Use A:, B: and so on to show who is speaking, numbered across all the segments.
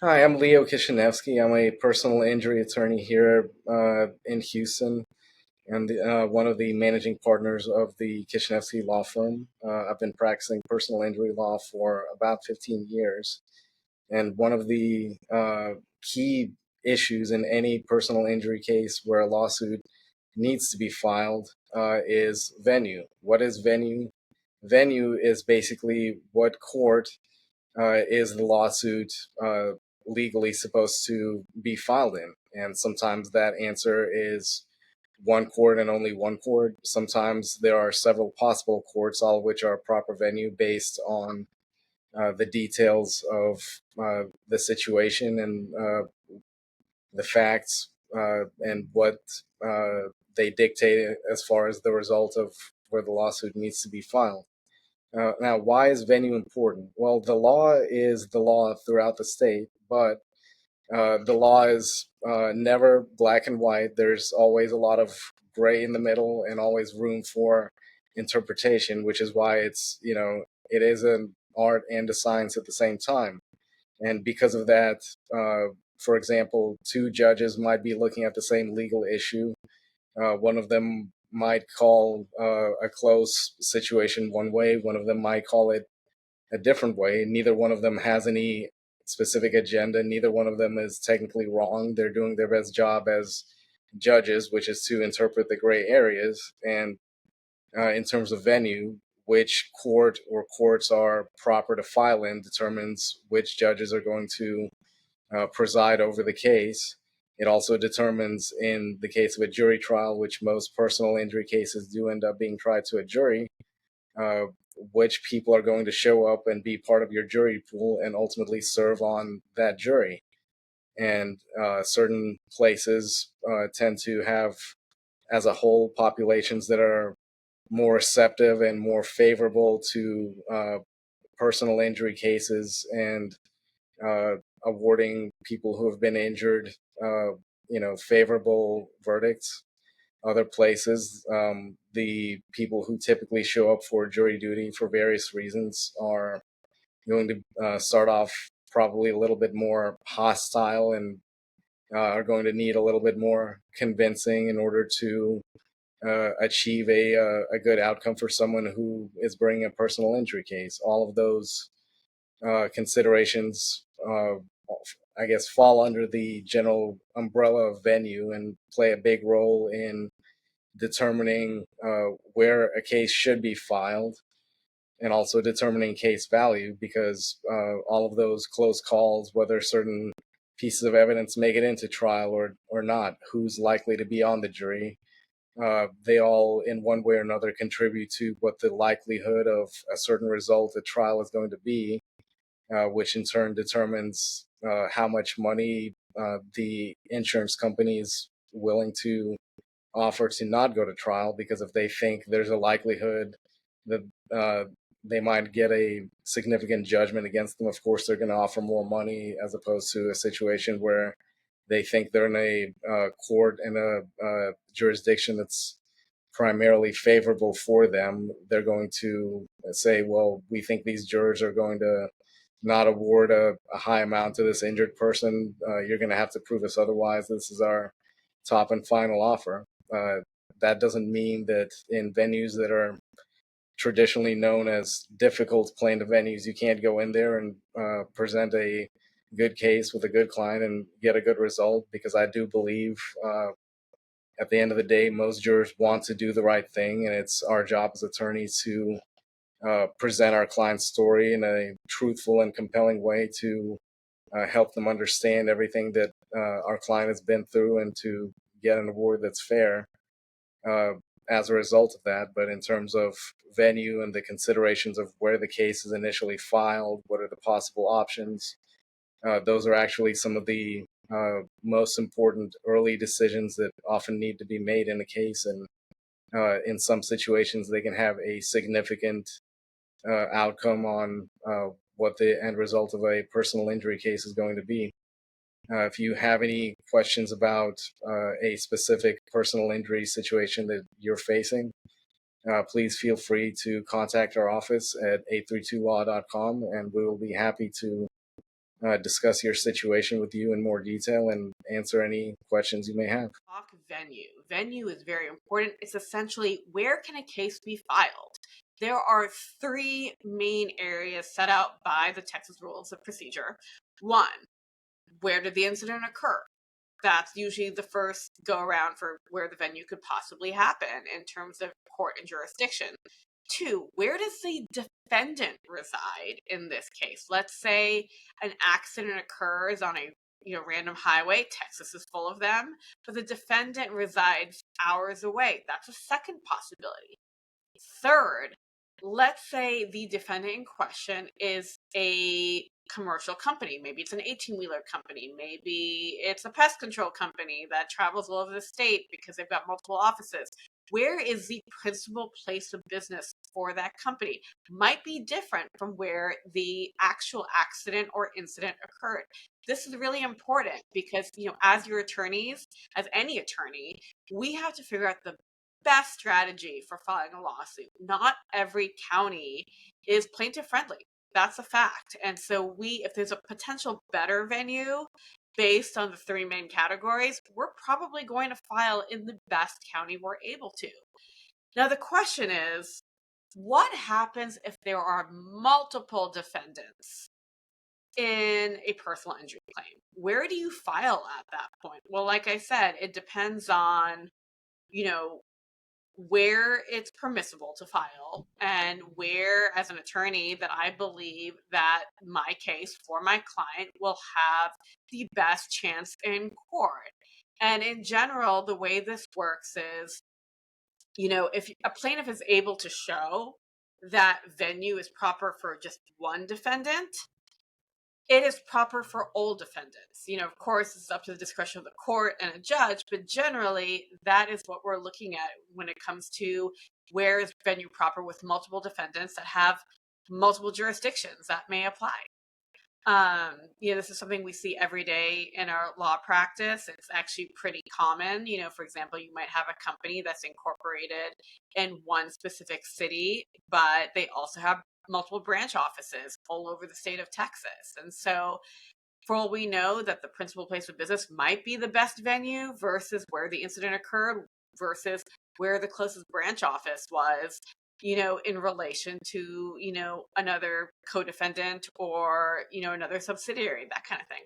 A: Hi, I'm Leo Kishinevsky. I'm a personal injury attorney here in Houston and one of the managing partners of the Kishinevsky law firm. I've been practicing personal injury law for about 15 years. And one of the key issues in any personal injury case where a lawsuit needs to be filed is venue. What is venue? Venue is basically what court is the lawsuit uh, legally supposed to be filed in? And sometimes that answer is one court and only one court. Sometimes there are several possible courts, all of which are proper venue based on the details of the situation and the facts and what they dictate as far as the result of where the lawsuit needs to be filed. Now, why is venue important? Well, the law is the law throughout the state, but the law is never black and white. There's always a lot of gray in the middle and always room for interpretation, which is why it is an art and a science at the same time. And because of that, for example, two judges might be looking at the same legal issue. One of them might call a close situation one way, one of them might call it a different way. Neither one of them has any specific agenda. Neither one of them is technically wrong. They're doing their best job as judges, which is to interpret the gray areas. And in terms of venue, which court or courts are proper to file in determines which judges are going to preside over the case. It also determines, in the case of a jury trial, which most personal injury cases do end up being tried to a jury, uh, which people are going to show up and be part of your jury pool and ultimately serve on that jury. And certain places tend to have, as a whole, populations that are more receptive and more favorable to personal injury cases and uh, awarding people who have been injured, favorable verdicts. Other places, the people who typically show up for jury duty for various reasons are going to start off probably a little bit more hostile and are going to need a little bit more convincing in order to achieve a good outcome for someone who is bringing a personal injury case. All of those considerations, I guess, fall under the general umbrella of venue and play a big role in determining where a case should be filed and also determining case value, because all of those close calls, whether certain pieces of evidence make it into trial or not, who's likely to be on the jury, they all in one way or another contribute to what the likelihood of a certain result at trial is going to be, which in turn determines how much money the insurance company is willing to offer to not go to trial, because if they think there's a likelihood that uh, they might get a significant judgment against them, of course they're going to offer more money, as opposed to a situation where they think they're in a court in a jurisdiction that's primarily favorable for them. They're going to say, well, we think these jurors are going to not award a high amount to this injured person. You're going to have to prove us otherwise. This is our top and final offer. Uh, that doesn't mean that in venues that are traditionally known as difficult plaintiff venues, you can't go in there and present a good case with a good client and get a good result, because I do believe at the end of the day, most jurors want to do the right thing, and it's our job as attorneys to present our client's story in a truthful and compelling way to help them understand everything that our client has been through and to get an award that's fair uh, as a result of that. But in terms of venue and the considerations of where the case is initially filed, what are the possible options, those are actually some of the most important early decisions that often need to be made in a case. And in some situations, they can have a significant outcome on what the end result of a personal injury case is going to be. If you have any questions about a specific personal injury situation that you're facing, please feel free to contact our office at 832law.com, and we will be happy to discuss your situation with you in more detail and answer any questions you may have.
B: Talk venue. Venue is very important. It's essentially, where can a case be filed? There are three main areas set out by the Texas Rules of Procedure. One, where did the incident occur? That's usually the first go around for where the venue could possibly happen in terms of court and jurisdiction. Two, where does the defendant reside in this case? Let's say an accident occurs on a random highway. Texas is full of them, but the defendant resides hours away. That's a second possibility. Third, let's say the defendant in question is a commercial company. Maybe it's an 18-wheeler company. Maybe it's a pest control company that travels all over the state because they've got multiple offices. Where is the principal place of business for that company? Might be different from where the actual accident or incident occurred. This is really important because, as your attorneys, as any attorney, we have to figure out the best strategy for filing a lawsuit. Not every county is plaintiff friendly. That's a fact. And so if there's a potential better venue based on the three main categories, we're probably going to file in the best county we're able to. Now, the question is, what happens if there are multiple defendants in a personal injury claim? Where do you file at that point? Well, like I said, it depends on, where it's permissible to file and where, as an attorney, that I believe that my case for my client will have the best chance in court. And in general, the way this works is, if a plaintiff is able to show that venue is proper for just one defendant, it is proper for all defendants. Of course, it's up to the discretion of the court and a judge, but generally, that is what we're looking at when it comes to where is venue proper with multiple defendants that have multiple jurisdictions that may apply. This is something we see every day in our law practice. It's actually pretty common. For example, you might have a company that's incorporated in one specific city, but they also have multiple branch offices all over the state of Texas. And so for all we know, that the principal place of business might be the best venue versus where the incident occurred versus where the closest branch office was, in relation to, another co-defendant or, another subsidiary, that kind of thing.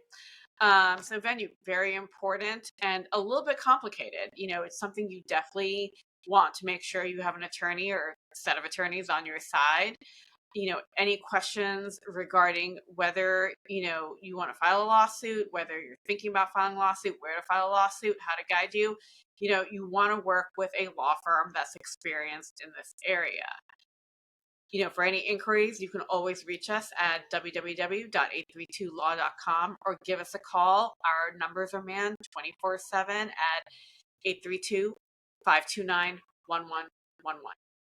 B: So venue, very important and a little bit complicated. It's something you definitely want to make sure you have an attorney or a set of attorneys on your side. Any questions regarding whether, you want to file a lawsuit, whether you're thinking about filing a lawsuit, where to file a lawsuit, how to guide you, you want to work with a law firm that's experienced in this area. For any inquiries, you can always reach us at www.832law.com or give us a call. Our numbers are manned 24/7 at 832-529-1111.